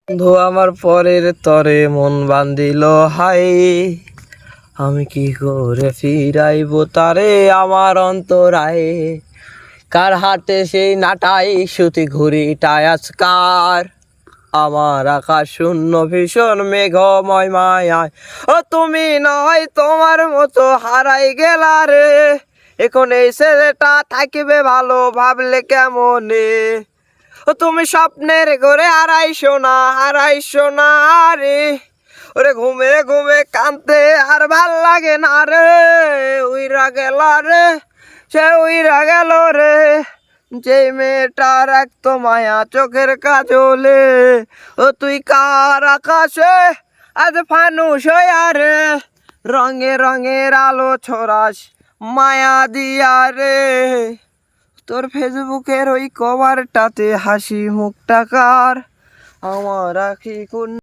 বন্ধু আমার পরের তরে মন বান্ধিল হাই, আমি কি করে ফিরাইব তারে আমার অন্তরায়। কার হাতে সেই নাটাই সুতি ঘুড়িটায় আজকার, আমার আকাশ শূন্য ভীষণ মেঘময় মায়ায়। ও তুমি নয় তোমার মতো হারাই গেলা রে, এখন এই ছেলেটা থাকিবে ভালো ভাবলে কেমনে। ও তুমি স্বপ্নের ঘরে হারাইছো না রে, ওরে ঘুমে ঘুমে কানতে আর ভাল লাগে না রে। উইরা গেল রে, সে উইরা গেল রে, যে মেয়েটা রাখতো মায়া চোখের কাজলে। ও তুই কার আকাশে আজ ফানুস হইয়া রে, রঙে রঙের আলো ছড়াস মায়া দিয়া রে। তোর ফেসবুকের ওই কভারটাতে হাসি মুখটা কার, আমার আখি কোন